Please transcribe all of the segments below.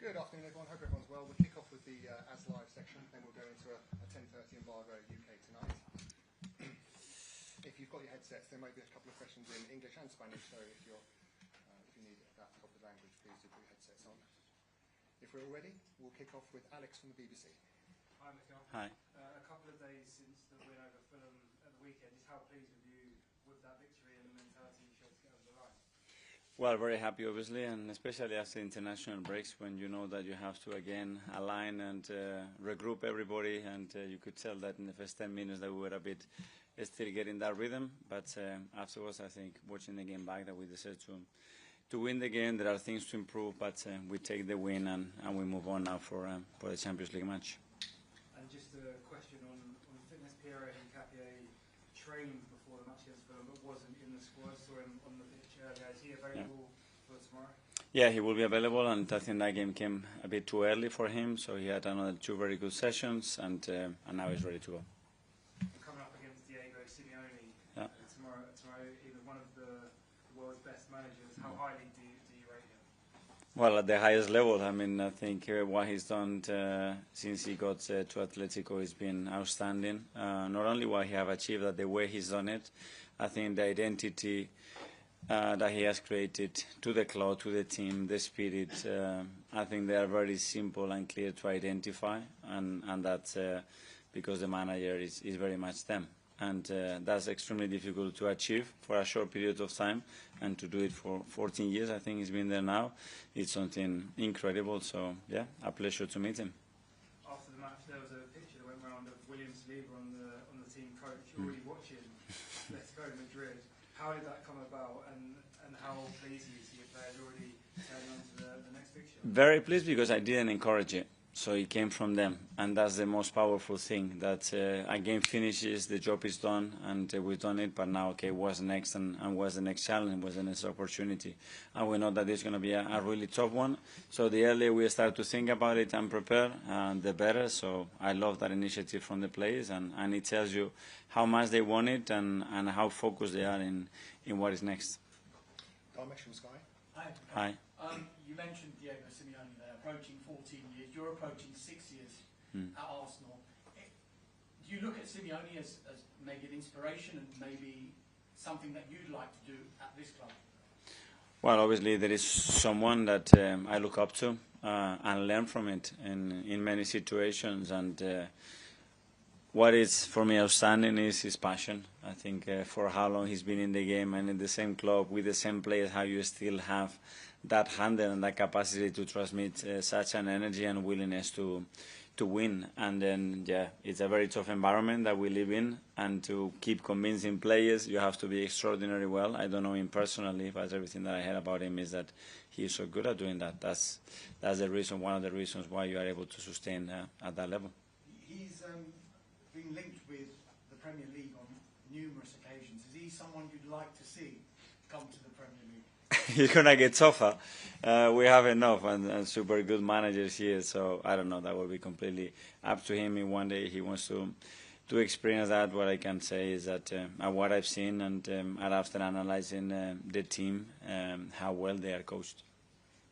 Good afternoon, everyone. Hope everyone's well. We'll kick off with the As Live section, then we'll go into a 10:30 embargo UK tonight. If you've got your headsets, there may be a couple of questions in English and Spanish, so if you need that top of the language, please do put your headsets on. If we're all ready, we'll kick off with Alex from the BBC. Hi, Mikel. Hi. A couple of days since the win over Fulham at the weekend, just how pleased with you with that victory and the mentality you showed to get over the line? Well, very happy, obviously, and especially after international breaks, when you know that you have to again align and regroup everybody, and you could tell that in the first 10 minutes that we were a bit still getting that rhythm. But afterwards, I think watching the game back, that we decided to win the game. There are things to improve, but we take the win and we move on now for the Champions League match. And just a question on fitness. Pierre Hincapié trained before the match against Fulham, but wasn't in the squad, so on the pitch earlier. Is he available for tomorrow? Yeah, he will be available, and I think that game came a bit too early for him, so he had another 2 very good sessions, and now he's ready to go. Coming up against Diego Simeone tomorrow, either one of the world's best managers. How highly do you rate him? Well, at the highest level. I mean, I think what he's done since he got to Atletico has been outstanding. Not only what he have achieved, but the way he's done it. I think the identity that he has created to the club, to the team, the spirit, I think they are very simple and clear to identify, and that's because the manager is very much them. And that's extremely difficult to achieve for a short period of time, and to do it for 14 years, I think he's been there now. It's something incredible, so yeah, a pleasure to meet him. After the match, there was a picture that went around of William Saliba on the team coach, already watching Atletico Madrid. How did that come about, and how pleased you see if players already turning on to the next fixture? Very pleased, because I didn't encourage it. So it came from them, and that's the most powerful thing, that a game finishes, the job is done, and we've done it, but now, okay, what's next, and what's the next challenge, what's the next opportunity? And we know that it's going to be a really tough one, so the earlier we start to think about it and prepare, the better. So I love that initiative from the players, and it tells you how much they want it, and how focused they are in what is next. Dharmesh from Sky. Hi. You mentioned Diego Simeone there, approaching 14 years. You're approaching 6 years at Arsenal. Do you look at Simeone as maybe an inspiration and maybe something that you'd like to do at this club? Well, obviously there is someone that I look up to and learn from it in many situations. And what is for me outstanding is his passion. I think for how long he's been in the game and in the same club with the same players, how you still have that handle and that capacity to transmit such an energy and willingness to win. And then, yeah, it's a very tough environment that we live in, and to keep convincing players, you have to be extraordinarily well. I don't know him personally, but everything that I heard about him is that he is so good at doing that. That's the reason, one of the reasons why you are able to sustain at that level. He's been linked with the Premier League on numerous occasions. Is he someone you'd like to see come to the Premier League? He's going to get tougher. We have enough and super good managers here, so I don't know. That will be completely up to him. If one day he wants to experience that, what I can say is that what I've seen, and after analyzing the team, how well they are coached.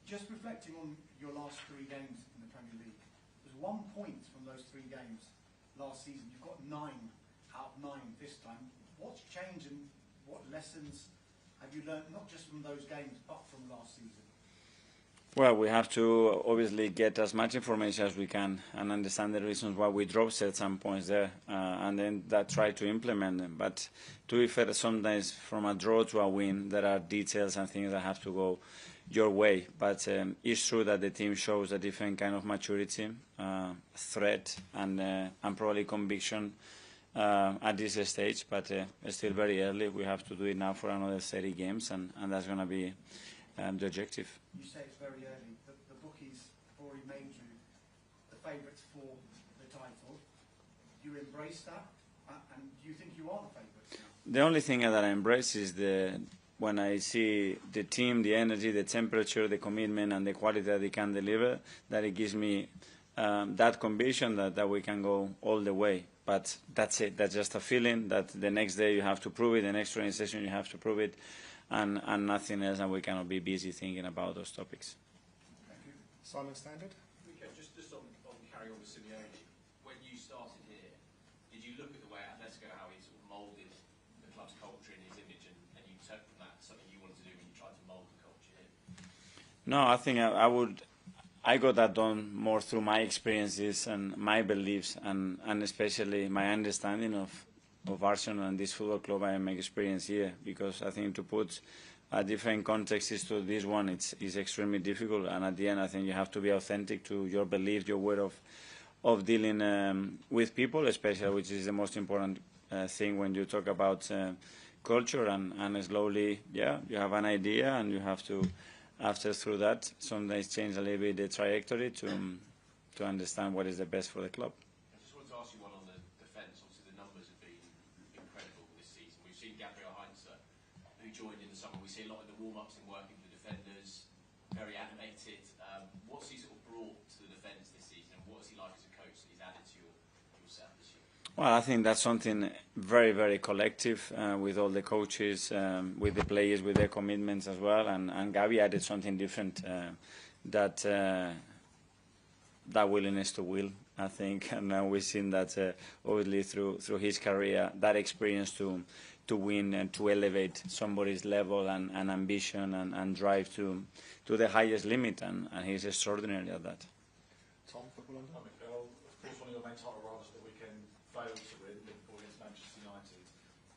Just reflecting on your last 3 games in the Premier League, there's 1 point from those 3 games last season. You've got 9 out of 9 this time. What's changed, and what lessons have you learned, not just from those games, but from last season? Well, we have to obviously get as much information as we can and understand the reasons why we dropped at some points there, and then try to implement them. But to be fair, sometimes from a draw to a win, there are details and things that have to go your way. But it's true that the team shows a different kind of maturity, threat, and probably conviction at this stage, but it's still very early. We have to do it now for another 30 games, and that's going to be the objective. You say it's very early. The bookies have already made you the favourites for the title. Do you embrace that, and do you think you are the favourites now? The only thing that I embrace is when I see the team, the energy, the temperature, the commitment, and the quality that they can deliver, that it gives me that conviction that we can go all the way. But that's it. That's just a feeling that the next day you have to prove it, the next training session you have to prove it, and nothing else, and we cannot be busy thinking about those topics. Thank you. Simon Standard. Okay, just on carrying on with Simeone, when you started here, did you look at the way Atletico, how he sort of moulded the club's culture and his image, and you took from that something you wanted to do when you tried to mould the culture here? No, I think I got that done more through my experiences and my beliefs, and especially my understanding of Arsenal and this football club I am experiencing here, because I think to put different contexts to this one, it's extremely difficult, and at the end I think you have to be authentic to your belief, your way of dealing with people, especially, which is the most important thing when you talk about culture, and slowly, yeah, you have an idea and you have to, after through that, sometimes change a little bit the trajectory to understand what is the best for the club. I just wanted to ask you one on the defence. Obviously the numbers have been incredible this season. We've seen Gabriel Heinze, who joined in the summer. We see a lot in the warm-ups and working with the defenders, very animated. What's he sort of brought to the defence this season, and what is he like as a coach that he's added to your setup this year? Well, I think that's something very, very collective with all the coaches, with the players, with their commitments as well. And Gabi added something different, that willingness to will, I think. And we've seen that obviously through his career, that experience to win and to elevate somebody's level and ambition and drive to the highest limit. And he's extraordinary at that. Tom, Football London. Hi, Mikel. Of course, one of your main title rivals of the weekend failed to win, Liverpool against Manchester United.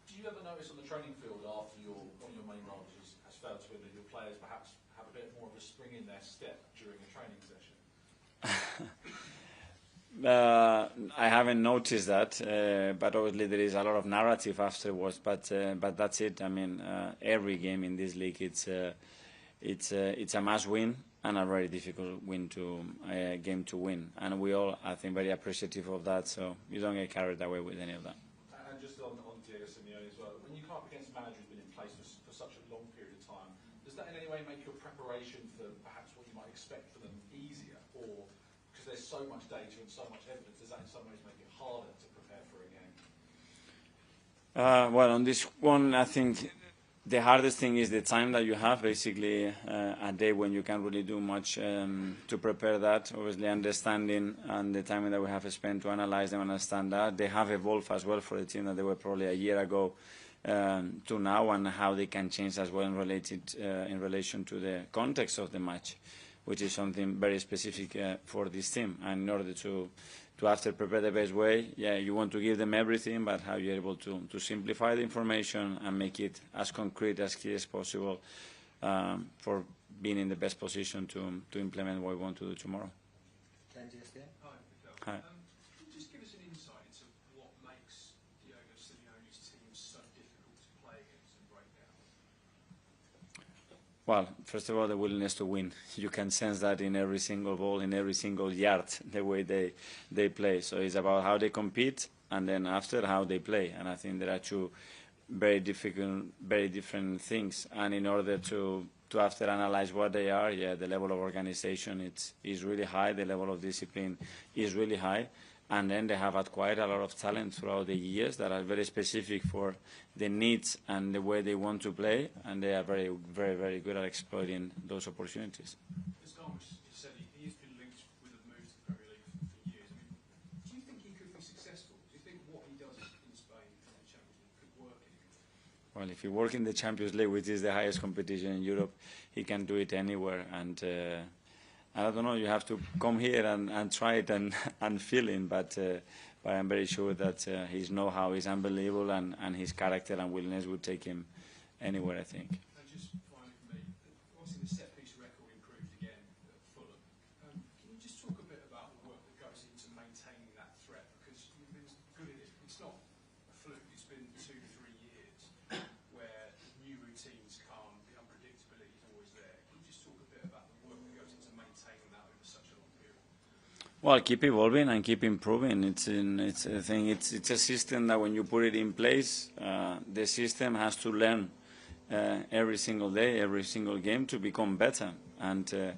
Do you ever notice on the training field after one of your main rivals has failed to win that your players perhaps have a bit more of a spring in their step during a training session? I haven't noticed that, but obviously there is a lot of narrative afterwards. But that's it. I mean, every game in this league, it's a must-win and a very difficult game to win. And we all, I think, very appreciative of that. So you don't get carried away with any of that. And just on Diego Simeone as well, when you come up against a manager who's been in place for such a long period of time, does that in any way make your preparation for perhaps what you might expect for them easier, or because there's so much data and so much evidence, does that in some ways make it harder to prepare for a game? Well, on this one, I think the hardest thing is the time that you have, basically a day when you can't really do much to prepare that. Obviously, understanding and the time that we have spent to analyze them and understand that. They have evolved as well for the team that they were probably a year ago to now, and how they can change as well in relation to the context of the match, which is something very specific for this team. And in order to after prepare the best way, yeah, you want to give them everything, but how you're able to simplify the information and make it as concrete, as clear as possible for being in the best position to implement what we want to do tomorrow. Ken, GSDN. Hi, Mikel. Hi. Can you just give us an insight into what makes Diego Simeone's team so difficult to play against and break down? Well, first of all, the willingness to win. You can sense that in every single ball, in every single yard, the way they play. So it's about how they compete, and then after how they play. And I think there are two very different things. And in order to after analyze what they are, yeah, the level of organization is really high. The level of discipline is really high. And then they have acquired a lot of talent throughout the years that are very specific for the needs and the way they want to play, and they are very, very, very good at exploiting those opportunities. As Garmish said, he has been linked with a move to the Premier League for years. I mean, do you think he could be successful? Do you think what he does in Spain in the Champions League could work in England? Well, if he works in the Champions League, which is the highest competition in Europe, he can do it anywhere. And I don't know, you have to come here and try it and feel it, but I'm very sure that his know-how is unbelievable, and his character and willingness would take him anywhere, I think. And just finally for me, obviously the set-piece record improved again at Fulham. Can you just talk a bit about the work that goes into maintaining that threat? Because you've been good at it. It's not a fluke. It's been 2 to 3 years where new routines come, the unpredictability is always there. Can you just talk a bit about the work that goes into maintaining that over such a long period? Well, keep evolving and keep improving. It's a system that when you put it in place, the system has to learn every single day, every single game to become better. And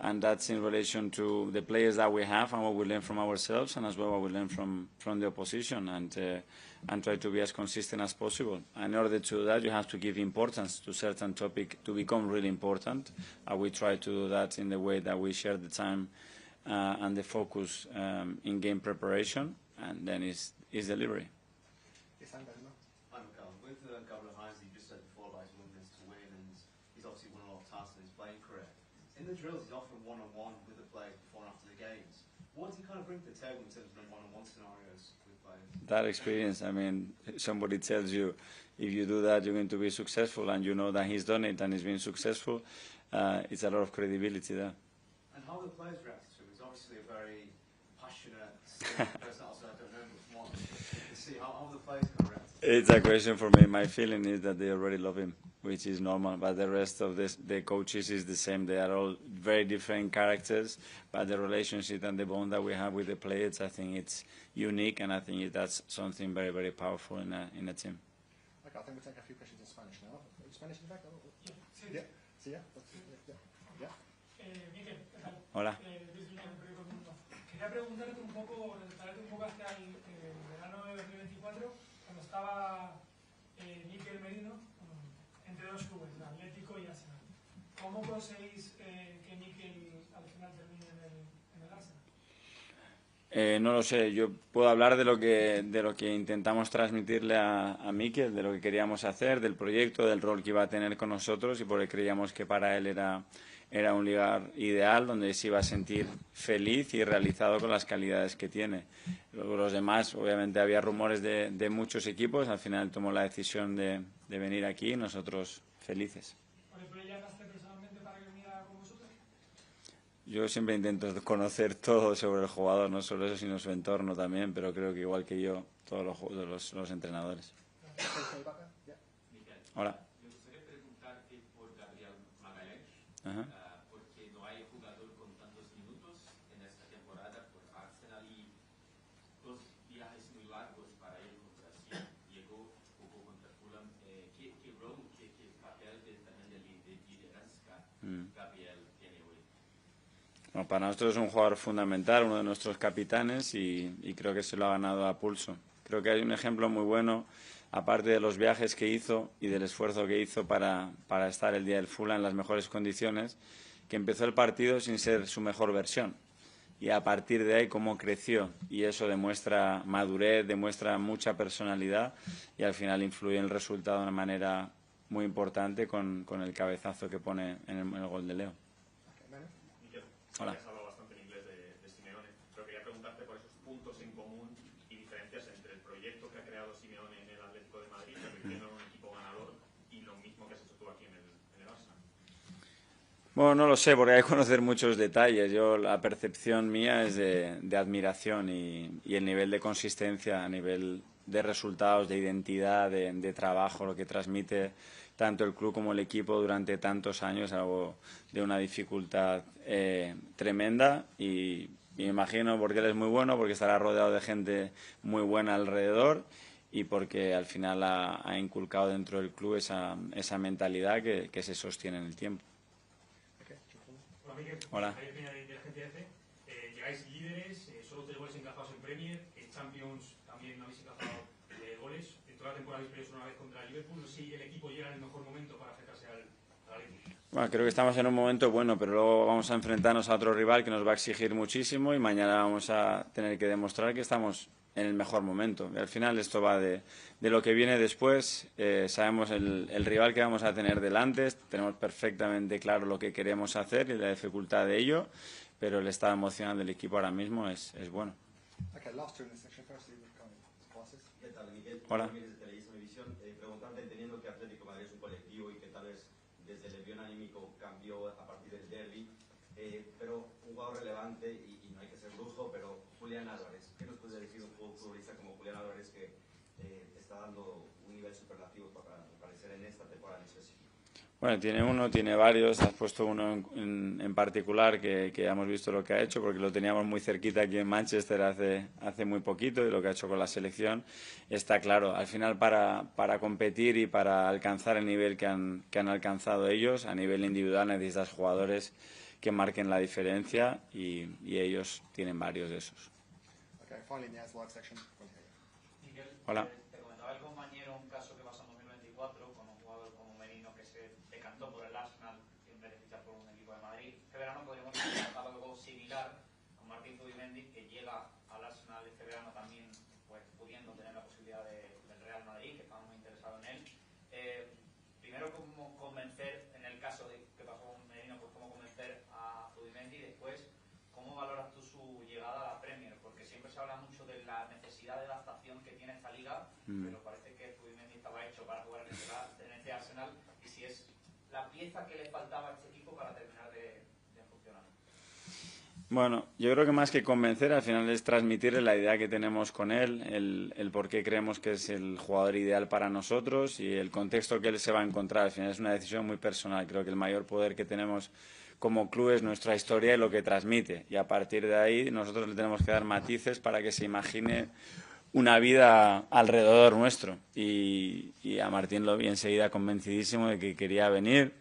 And that's in relation to the players that we have and what we learn from ourselves, and as well what we learn from the opposition, and try to be as consistent as possible. And in order to do that, you have to give importance to certain topic to become really important. And we try to do that in the way that we share the time and the focus in game preparation, and then is delivery. Yes, I'm better now. Hi, Mikel. With Gabriel Heinz, you just said before about his willingness to win, and he's obviously won a lot of tasks in his playing career. In the drills, he's often one-on-one with the players before and after the games. What does he kind of bring to the table in terms of one-on-one scenarios with players? That experience, I mean, somebody tells you if you do that, you're going to be successful, and you know that he's done it and he's been successful, it's a lot of credibility there. And how the players react to him? He's obviously a very passionate person. Also, I don't know him from what you see. How the players kind of react? It's a question for me. My feeling is that they already love him, which is normal. But the rest of the coaches is the same. They are all very different characters. But the relationship and the bond that we have with the players, I think it's unique, and I think that's something very, very powerful in a team. Okay, I think we'll take a few questions in Spanish now. Spanish in the back? Sí. Yeah. Sí, yeah. Yeah. Mikel, ¿qué tal? Hola. Quería preguntarte un poco, traerte un poco hacia el verano de 2024, cuando estaba Mikel Merino entre dos clubes, el Atlético y Arsenal. ¿Cómo conseguís que Mikel al final termine en el Arsenal? No lo sé, yo puedo hablar de lo que intentamos transmitirle a Mikel, de lo que queríamos hacer, del proyecto, del rol que iba a tener con nosotros, y porque creíamos que para él era un lugar ideal donde se iba a sentir feliz y realizado con las calidades que tiene. Luego los demás, obviamente había rumores de muchos equipos, al final tomó la decisión de venir aquí, nosotros felices. ¿Por ejemplo, le llamaste personalmente para que viniera con vosotros? Yo siempre intento conocer todo sobre el jugador, no solo eso, sino su entorno también, pero creo que igual que yo, todos los entrenadores. Hola. Me gustaría preguntarte por Gabriel Magalhães, porque no hay jugador con tantos minutos en esta temporada por Arsenal y dos viajes muy largos para él con Brasil. Llegó, jugó contra Fulham. ¿Qué rol, qué papel también de liderazgo Gabriel tiene hoy? Bueno, para nosotros es un jugador fundamental, uno de nuestros capitanes, y creo que se lo ha ganado a pulso. Creo que hay un ejemplo muy bueno, aparte de los viajes que hizo y del esfuerzo que hizo para estar el día del Fulham en las mejores condiciones, que empezó el partido sin ser su mejor versión. Y a partir de ahí cómo creció, y eso demuestra madurez, demuestra mucha personalidad, y al final influye en el resultado de una manera muy importante con el cabezazo que pone en el gol de Leo. Mikel, Hola. has hablado bastante en inglés de Simeone, pero quería preguntarte por esos puntos en común y diferencias entre el proyecto que ha creado Simeone en el Atlético de Madrid, convirtiendo en un equipo ganador, y lo mismo que has hecho tú aquí en el Arsenal. Bueno, no lo sé, porque hay que conocer muchos detalles. La percepción mía es de admiración y el nivel de consistencia a nivel de resultados, de identidad, de trabajo, lo que transmite tanto el club como el equipo durante tantos años, algo de una dificultad tremenda, y me imagino porque él es muy bueno, porque estará rodeado de gente muy buena alrededor, y porque al final ha inculcado dentro del club esa mentalidad que se sostiene en el tiempo. Hola, Mikel. Hola. Javier Peña de Inteligencia F. Llegáis líderes, solo 3 goles encajados en Premier, en Champions también no habéis encajado goles. En toda la temporada habéis perdido una vez contra el Liverpool. No sé si el equipo llega en el mejor momento para acercarse al Atlético. Bueno, creo que estamos en un momento bueno, pero luego vamos a enfrentarnos a otro rival que nos va a exigir muchísimo, y mañana vamos a tener que demostrar que estamos en el mejor momento. Y al final esto va de lo que viene después. Sabemos el rival que vamos a tener delante, tenemos perfectamente claro lo que queremos hacer y la dificultad de ello, pero el estado emocional del equipo ahora mismo es bueno. Okay, last two in this section. Firstly, we've got passes. ¿Qué tal, Mikel? Hola. Desde Televisión, preguntarte, entendiendo que Atlético Madrid es un colectivo y que tal vez desde el envío anímico cambió a partir del derbi, pero un jugador relevante, y no hay que ser brujo, pero Julián Álvarez. ¿Qué nos puede decir un futbolista como Julián Álvarez que está dando un nivel superlativo para aparecer en esta temporada en específico? Bueno, tiene varios. Has puesto uno en particular que hemos visto lo que ha hecho, porque lo teníamos muy cerquita aquí en Manchester hace muy poquito, y lo que ha hecho con la selección está claro. Al final, para competir y para alcanzar el nivel que han alcanzado ellos, a nivel individual necesitas jugadores que marquen la diferencia y ellos tienen varios de esos. Okay, finally in the As Live section. Mikel, Hola. te comentaba el compañero un caso que pasó en 2024 con un jugador como Merino que se decantó por el Arsenal en vez de fichar por un equipo de Madrid. Este verano podríamos tener algo similar con Martín Zubimendi, que llega al Arsenal este verano también, pues pudiendo tener la posibilidad del Real Madrid, que estamos muy interesados en él. Primero, cómo convencer, en el caso de que pasó con Merino, pues cómo convencer a Zubimendi, y después, ¿cómo valoras tú su llegada a la Premier? Porque siempre se habla mucho de la necesidad de adaptación que tiene esta liga, pero parece que Zubimendi estaba hecho para jugar en este Arsenal, y si es la pieza que le faltaba a este equipo para terminar de funcionar. Bueno, yo creo que más que convencer, al final es transmitirle la idea que tenemos con él, el por qué creemos que es el jugador ideal para nosotros y el contexto que él se va a encontrar. Al final es una decisión muy personal. Creo que el mayor poder que tenemos como club es nuestra historia y lo que transmite. Y a partir de ahí nosotros le tenemos que dar matices para que se imagine una vida alrededor nuestro. Y a Martín lo vi enseguida convencidísimo de que quería venir.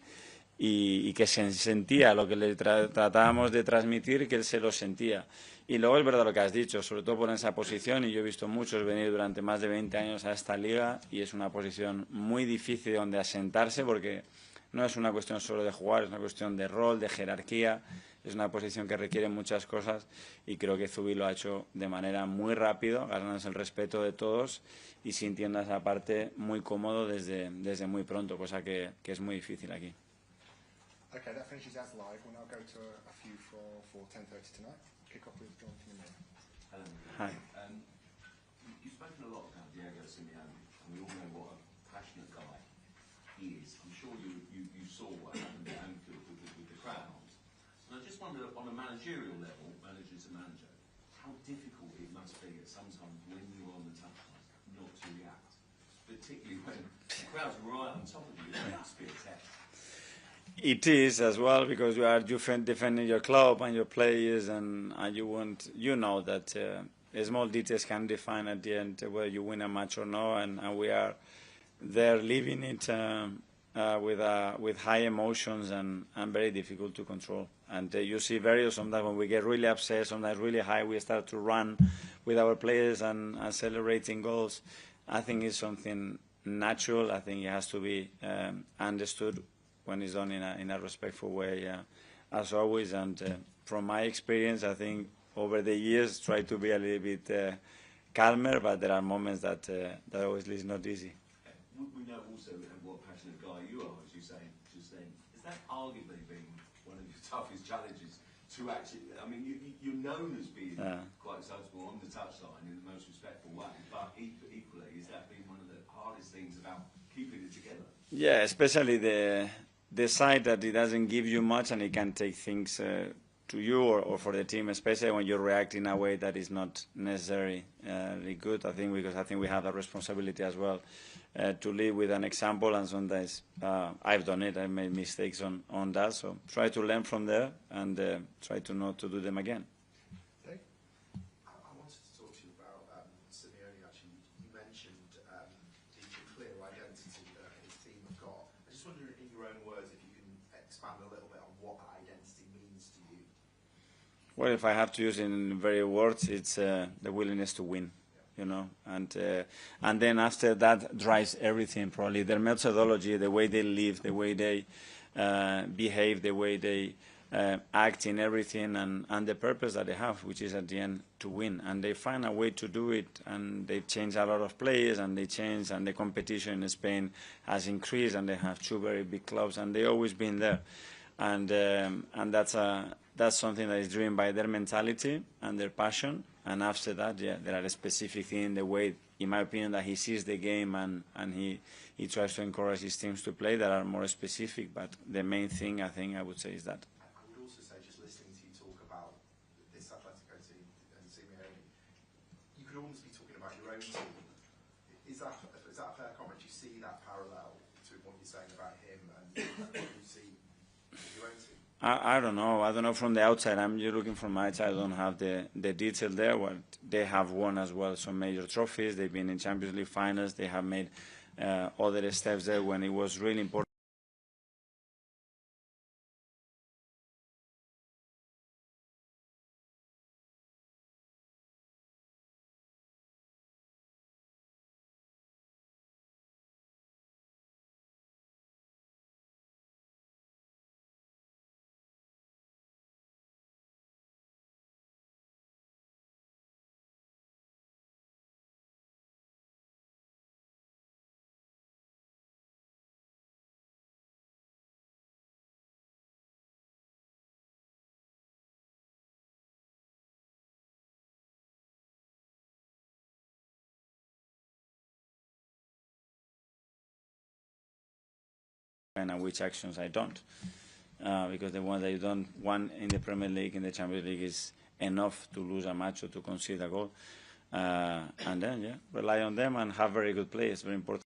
Y que se sentía lo que le tratábamos de transmitir, que él se lo sentía. Y luego es verdad lo que has dicho, sobre todo por esa posición, y yo he visto muchos venir durante más de 20 años a esta liga, y es una posición muy difícil donde asentarse, porque no es una cuestión solo de jugar, es una cuestión de rol, de jerarquía, es una posición que requiere muchas cosas, y creo que Zubi lo ha hecho de manera muy rápido, ganándose el respeto de todos y sintiendo esa parte muy cómodo desde muy pronto, cosa que es muy difícil aquí. Okay, that finishes As Live. We'll now go to a few for 10:30 tonight. Kick off with John from the main. Hello. Hi. You've spoken a lot about Diego Simeone, and we all know what a passionate guy he is. I'm sure you saw what happened at Anfield with the crowd. And I just wonder, on a managerial level, manager to manager, how difficult it must be at sometimes when you're on the touchline not to react, particularly when the crowd's right on top of you. It must be a test. It is as well, because you are defending your club and your players, and you know that small details can define at the end whether you win a match or not, and we are there living it with high emotions and very difficult to control. And you see sometimes when we get really upset, sometimes really high, we start to run with our players and celebrating goals. I think it's something natural. I think it has to be understood when it's done in a respectful way, as always. And from my experience, I think over the years, try to be a little bit calmer, but there are moments that obviously is not easy. We know also what a passionate guy you are, as you say, just then. Has that arguably been one of your toughest challenges to actually, I mean, you're known as being quite sensible on the touchline in the most respectful way, but equally, has that been one of the hardest things about keeping it together? Yeah, especially the side that it doesn't give you much and it can take things to you or for the team, especially when you react in a way that is not necessarily good. I think we have a responsibility as well to lead with an example, and sometimes I've done it. I've made mistakes on that, so try to learn from there and try to not to do them again. Dave? I wanted to talk to you about Simeone. Actually, you mentioned the clear identity that his team have got. I just wonder, in your own words, if you can expand a little bit on what that identity means to you. Well, if I have to use it in very words, it's the willingness to win, you know, and then after that drives everything. Probably their methodology, the way they live, the way they behave, the way they act in everything, and the purpose that they have, which is at the end to win. And they find a way to do it, and they change a lot of players, and they change, and the competition in Spain has increased, and they have two very big clubs, and they've always been there. And that's something that is driven by their mentality and their passion. And after that, yeah, there are specific things in the way, in my opinion, that he sees the game and he tries to encourage his teams to play that are more specific. But the main thing, I think, I would say is that. I would also say, just listening to you talk about this Atletico team and Simeone, you could almost be talking about your own team. Is that a fair comment? Do you see that parallel to what you're saying about him and what you see with your own team? I don't know. I don't know from the outside. I'm just looking from my side. I don't have the detail there. Well, they have won as well some major trophies. They've been in Champions League finals. They have made other steps there when it was really important. and which actions I don't. Because the one that you don't want in the Premier League, in the Champions League, is enough to lose a match or to concede a goal. And then, rely on them and have very good players, very important.